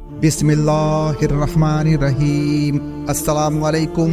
बिस्मिल्लाहिर्रहमानिर्रहीम। अस्सलामु अलैकुम।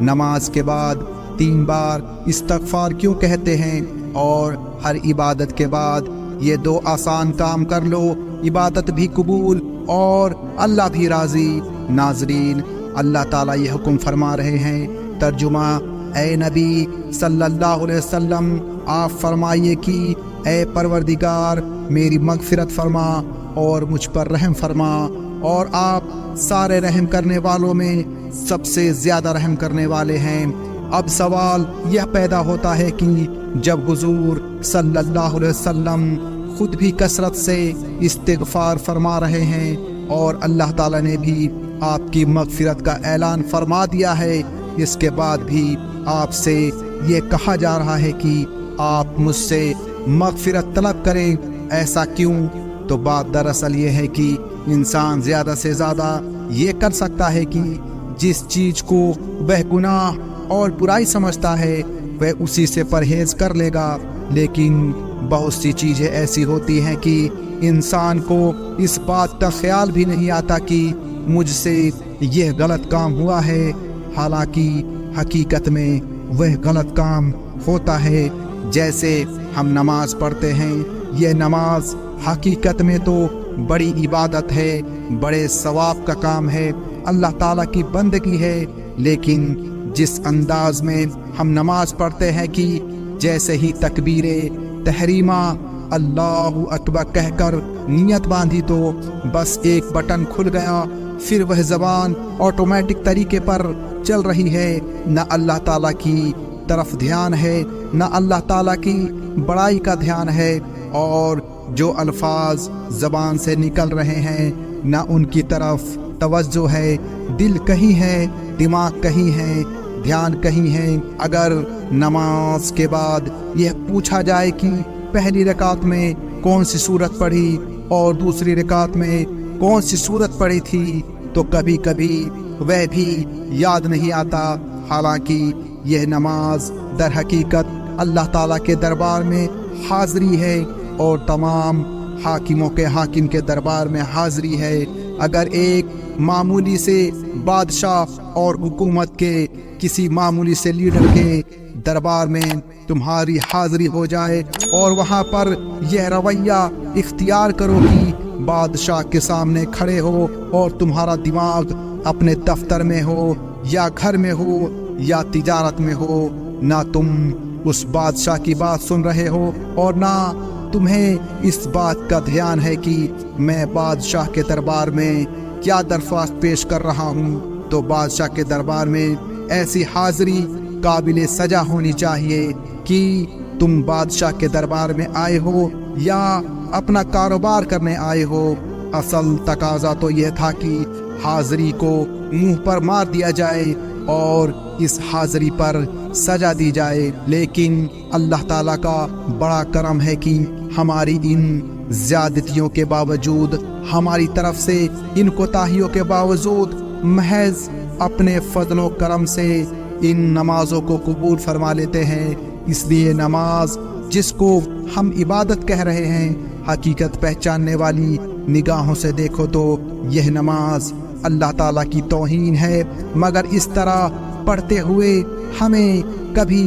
नमाज के बाद 3 बार इस्तगफार क्यों कहते हैं? और हर इबादत के बाद ये 2 आसान काम कर लो, इबादत भी कबूल और अल्लाह भी राज़ी। नाज़रीन, अल्लाह ताला ये हुक्म फरमा रहे हैं। तर्जुमा, ए नबी सल्लल्लाहु अलैहि वसल्लम, आप फरमाइए कि ए परवरदिगार, मेरी मगफिरत फरमा और मुझ पर रहम फरमा, और आप सारे रहम करने वालों में सबसे ज़्यादा रहम करने वाले हैं। अब सवाल यह पैदा होता है कि जब हुजूर सल्लल्लाहु अलैहि वसल्लम खुद भी कसरत से इस्तिग़फ़ार फरमा रहे हैं और अल्लाह ताला ने भी आपकी मग़फ़िरत का ऐलान फरमा दिया है, इसके बाद भी आपसे ये कहा जा रहा है कि आप मुझसे मग़फ़िरत तलब करें, ऐसा क्यों? तो बात दरअसल ये है कि इंसान ज़्यादा से ज़्यादा ये कर सकता है कि जिस चीज़ को वह गुनाह और बुराई समझता है वह उसी से परहेज़ कर लेगा, लेकिन बहुत सी चीज़ें ऐसी होती हैं कि इंसान को इस बात का ख्याल भी नहीं आता कि मुझसे यह गलत काम हुआ है, हालांकि हकीकत में वह गलत काम होता है। जैसे हम नमाज पढ़ते हैं, यह नमाज हकीकत में तो बड़ी इबादत है, बड़े सवाब का काम है, अल्लाह ताला की बंदगी है, लेकिन जिस अंदाज में हम नमाज पढ़ते हैं कि जैसे ही तकबीरे तहरीमा अल्लाहु अकबर कहकर नियत बांधी तो बस एक बटन खुल गया, फिर वह ज़बान ऑटोमेटिक तरीके पर चल रही है। न अल्लाह ताला की तरफ ध्यान है, न अल्लाह ताला की बड़ाई का ध्यान है, और जो अल्फाज ज़बान से निकल रहे हैं न उनकी तरफ तवज्जो है। दिल कहीं है, दिमाग कहीं है, ध्यान कहीं है। अगर नमाज के बाद यह पूछा जाए कि पहली रकात में कौन सी सूरत पढ़ी और दूसरी रकात में कौन सी सूरत पढ़ी थी, तो कभी कभी वह भी याद नहीं आता। हालांकि यह नमाज दर हकीकत अल्लाह ताला के दरबार में हाज़री है और तमाम हाकिमों के हाकिम के दरबार में हाज़री है। अगर एक मामूली से बादशाह और हुकूमत के किसी मामूली से लीडर के दरबार में तुम्हारी हाज़री हो जाए और वहाँ पर यह रवैया इख्तियार करो कि बादशाह के सामने खड़े हो और तुम्हारा दिमाग अपने दफ्तर में हो या घर में हो या तिजारत में हो, ना तुम उस बादशाह की बात सुन रहे हो और ना तुम्हें इस बात का ध्यान है कि मैं बादशाह के दरबार में क्या दरख्वास्त पेश कर रहा हूँ, तो बादशाह के दरबार में ऐसी हाज़री काबिले सजा होनी चाहिए कि तुम बादशाह के दरबार में आए हो या अपना कारोबार करने आए हो। असल तकाजा तो यह था कि हाज़री को मुंह पर मार दिया जाए और इस हाज़री पर सजा दी जाए, लेकिन अल्लाह ताला का बड़ा करम है कि हमारी इन ज़्यादतियों के बावजूद, हमारी तरफ से इन कोताहियों के बावजूद, महज अपने फजलो करम से इन नमाज़ों को कबूल फरमा लेते हैं। इसलिए नमाज जिसको हम इबादत कह रहे हैं, हकीकत पहचानने वाली निगाहों से देखो तो यह नमाज अल्लाह ताला की तौहीन है, मगर इस तरह पढ़ते हुए हमें कभी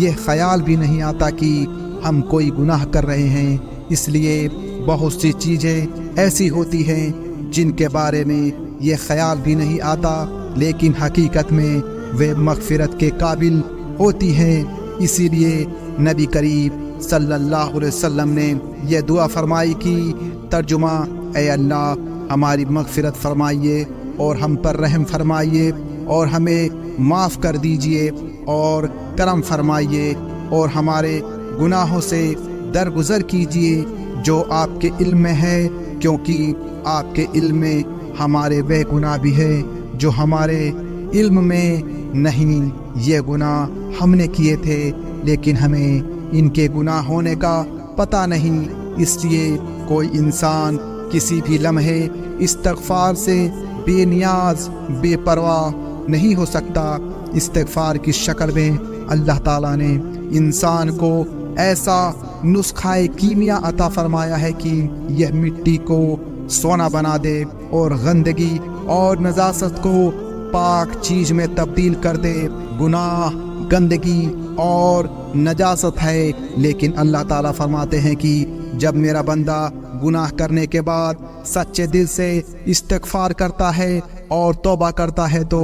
यह ख्याल भी नहीं आता कि हम कोई गुनाह कर रहे हैं। इसलिए बहुत सी चीज़ें ऐसी होती हैं जिनके बारे में ये ख्याल भी नहीं आता, लेकिन हकीकत में वे मग़फ़िरत के काबिल होती हैं। इसीलिए नबी करीम सल्लल्लाहु अलैहि वसल्लम ने यह दुआ फरमाई कि तर्जुमा, ए अल्लाह, हमारी मग़फ़िरत फरमाइए और हम पर रहम फरमाइए और हमें माफ़ कर दीजिए और करम फरमाइए और हमारे गुनाहों से दरगुज़र कीजिए जो आपके इल्म में है, क्योंकि आपके इल्म में हमारे वह गुनाह भी है जो हमारे इल्म में नहीं। ये गुनाह हमने किए थे लेकिन हमें इनके गुनाह होने का पता नहीं। इसलिए कोई इंसान किसी भी लम्हे इस्तग़फ़ार से बेनियाज बेपरवाह नहीं हो सकता। इस्तिग़फ़ार की शक्ल में अल्लाह ताला ने इंसान को ऐसा नुस्ख़ाए कीमिया अता फरमाया है कि यह मिट्टी को सोना बना दे और गंदगी और नजासत को पाक चीज में तब्दील कर दे। गुनाह गंदगी और नजासत है, लेकिन अल्लाह ताला फरमाते हैं कि जब मेरा बंदा गुनाह करने के बाद सच्चे दिल से इस्तिग़फ़ार करता है और तौबा करता है तो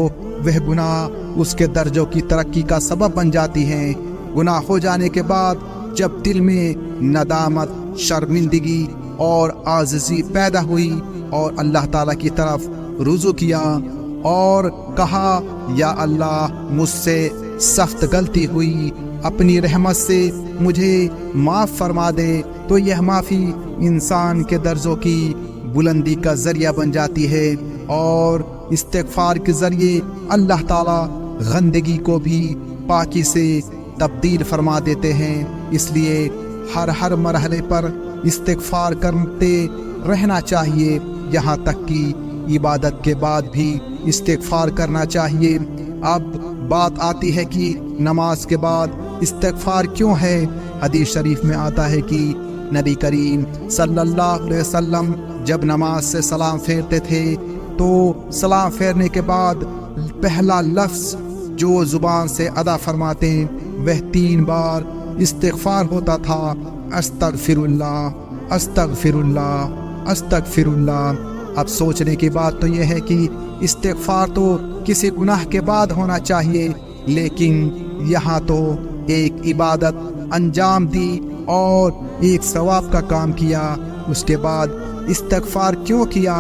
वह गुनाह उसके दर्जों की तरक्की का सबब बन जाती है। गुनाह हो जाने के बाद जब दिल में नदामत, शर्मिंदगी और आजिज़ी पैदा हुई और अल्लाह ताला की तरफ रुजू किया और कहा, या अल्लाह मुझसे सख्त गलती हुई, अपनी रहमत से मुझे माफ़ फरमा दे, तो यह माफ़ी इंसान के दर्जों की बुलंदी का ज़रिया बन जाती है। और इस्तिग़फ़ार के ज़रिए अल्लाह ताला गंदगी को भी पाकी से तब्दील फरमा देते हैं। इसलिए हर मरहले पर इस्तिग़फ़ार करते रहना चाहिए, यहाँ तक कि इबादत के बाद भी इस्तिग़फ़ार करना चाहिए। अब बात आती है कि नमाज के बाद इस्तिग़फ़ार क्यों है। हदीस शरीफ में आता है कि नबी करीम सल्लल्लाहु अलैहि वसल्लम जब नमाज से सलाम फेरते थे तो सलाम फेरने के बाद पहला लफ्ज़ जो ज़ुबान से अदा फरमाते वह 3 बार इस्तिग़फ़ार होता था, अस्तग़फ़िरुल्लाह अस्तग़फ़िरुल्लाह अस्तग़फ़िरुल्लाह। अब सोचने की बात तो यह है कि इस्तिग़फ़ार तो किसी गुनाह के बाद होना चाहिए, लेकिन यहाँ तो एक इबादत अंजाम दी और एक सवाब का काम किया, उसके बाद इस्तिग़फ़ार क्यों किया।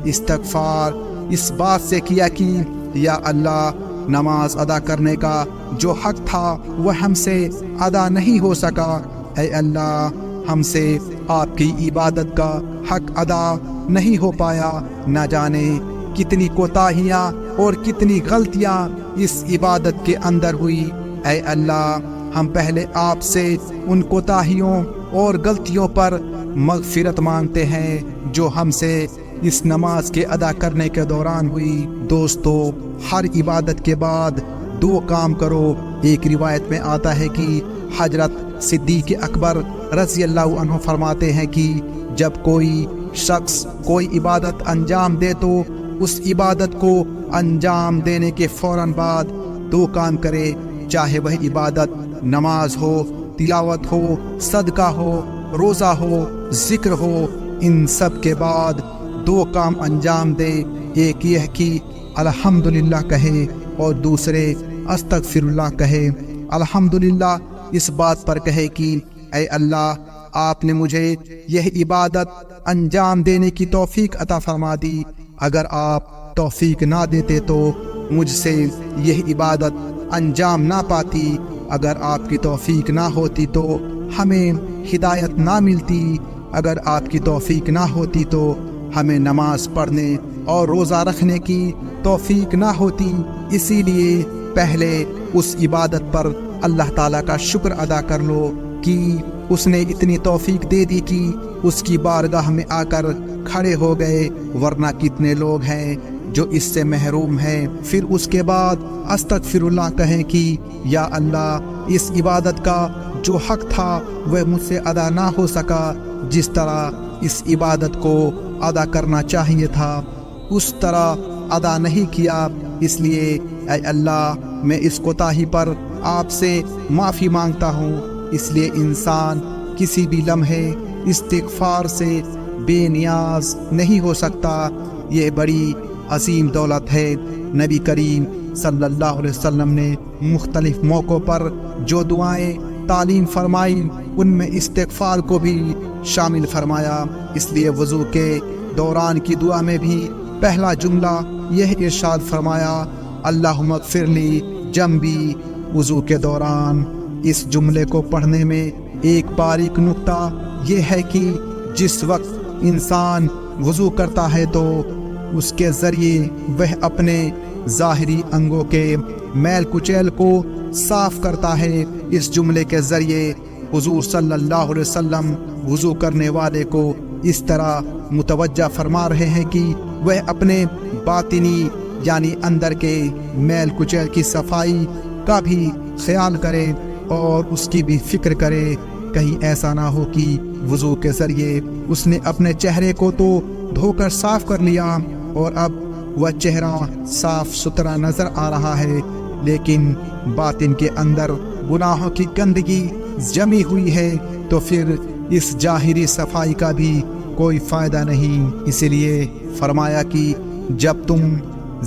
इस्तिग़फ़ार इस बात से किया कि या अल्लाह, नमाज अदा करने का जो हक था वह हमसे अदा नहीं हो सका, ऐ अल्लाह हमसे आपकी इबादत का हक अदा नहीं हो पाया। न जाने कितनी कोताहियाँ और कितनी गलतियाँ इस इबादत के अंदर हुई। ऐ अल्लाह हम पहले आपसे उन कोताहियों और गलतियों पर मग़फ़िरत मांगते हैं जो हमसे इस नमाज के अदा करने के दौरान हुई। दोस्तों, हर इबादत के बाद 2 काम करो। एक रिवायत में आता है कि हजरत सिद्दीक़ अकबर रज़ी अल्लाह अन्हु फरमाते हैं कि जब कोई शख्स कोई इबादत अंजाम दे तो उस इबादत को अंजाम देने के फ़ौरन बाद 2 काम करे, चाहे वह इबादत नमाज हो, तिलावत हो, सदका हो, रोज़ा हो, ज़िक्र हो। इन सब के बाद 2 काम अंजाम दे। एक यह कि अल्हम्दुलिल्लाह कहे और दूसरे अस्तग़फ़िरुल्लाह कहे। अल्हम्दुलिल्लाह इस बात पर कहे कि ऐ अल्लाह, आपने मुझे यह इबादत अंजाम देने की तौफीक अता फरमा दी। अगर आप तौफीक ना देते तो मुझसे यह इबादत अंजाम ना पाती। अगर आपकी तौफीक ना होती तो हमें हिदायत ना मिलती। अगर आपकी तौफीक ना होती तो हमें नमाज पढ़ने और रोज़ा रखने की तौफीक ना होती। इसीलिए पहले उस इबादत पर अल्लाह ताला का शुक्र अदा कर लो कि उसने इतनी तौफीक दे दी कि उसकी बारगाह में आकर खड़े हो गए, वरना कितने लोग हैं जो इससे महरूम हैं। फिर उसके बाद अस्तग़फ़िरुल्लाह कहें कि या अल्लाह, इस इबादत का जो हक था वह मुझसे अदा ना हो सका, जिस तरह इस इबादत को अदा करना चाहिए था उस तरह अदा नहीं किया। इसलिए ऐ अल्लाह, मैं इस कोताही पर आपसे माफ़ी मांगता हूँ। इसलिए इंसान किसी भी लम्हे इस्तिग़फ़ार से बेनियाज नहीं हो सकता। ये बड़ी अजीम दौलत है। नबी करीम सल्लल्लाहु अलैहि वसल्लम ने मुख्तलिफ मौक़ों पर जो दुआएं तालीम फरमाई उनमें इस्तिग़फ़ार को भी शामिल फरमाया। इसलिए वज़ू के दौरान की दुआ में भी पहला जुमला यह इरशाद फरमाया, अल्लाहुम्मा ग़फ़िरली जंबी। वज़ू के दौरान इस जुमले को पढ़ने में एक बारीक नुक्ता यह है कि जिस वक्त इंसान वज़ू करता है तो उसके ज़रिए वह अपने ज़ाहिरी अंगों के मैल कुचैल को साफ़ करता है। इस जुमले के ज़रिए हुज़ूर सल्लल्लाहु अलैहि वसल्लम वज़ू करने वाले को इस तरह मुतवज्जा फरमा रहे हैं कि वह अपने बातिनी यानी अंदर के मैल कुचैल की सफाई का भी ख्याल करे और उसकी भी फिक्र करे। कहीं ऐसा ना हो कि वज़ू के ज़रिए उसने अपने चेहरे को तो دھو کر صاف کر لیا اور اب وہ چہرہ صاف ستھرا نظر آ رہا ہے، لیکن باطن کے اندر گناہوں کی گندگی جمی ہوئی ہے، تو پھر اس ظاہری صفائی کا بھی کوئی فائدہ نہیں۔ اسی لیے فرمایا کہ جب تم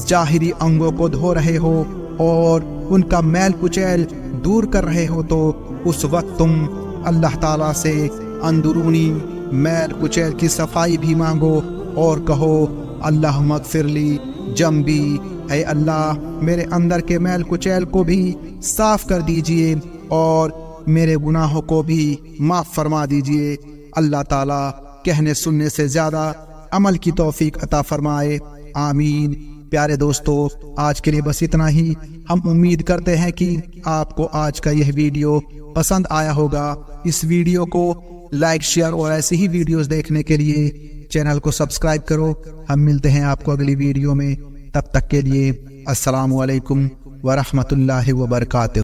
ظاہری انگوں کو دھو رہے ہو اور ان کا میل کچیل دور کر رہے ہو، تو اس وقت تم اللہ تعالیٰ سے اندرونی میل کچیل کی صفائی بھی مانگو اور کہو اللہ مغفر لی جنبی، اے اللہ میرے اندر کے میل کچیل کو بھی صاف کر دیجئے اور میرے گناہوں کو بھی معاف فرما دیجئے۔ اللہ تعالیٰ کہنے سننے سے زیادہ عمل کی توفیق عطا فرمائے، آمین۔ پیارے دوستو، آج کے لیے بس اتنا ہی۔ ہم امید کرتے ہیں کہ آپ کو آج کا یہ ویڈیو پسند آیا ہوگا۔ اس ویڈیو کو لائک، شیئر اور ایسی ہی ویڈیوز دیکھنے کے لیے چینل کو سبسکرائب کرو۔ ہم ملتے ہیں آپ کو اگلی ویڈیو میں، تب تک کے لیے السلام علیکم ورحمۃ اللہ وبرکاتہ۔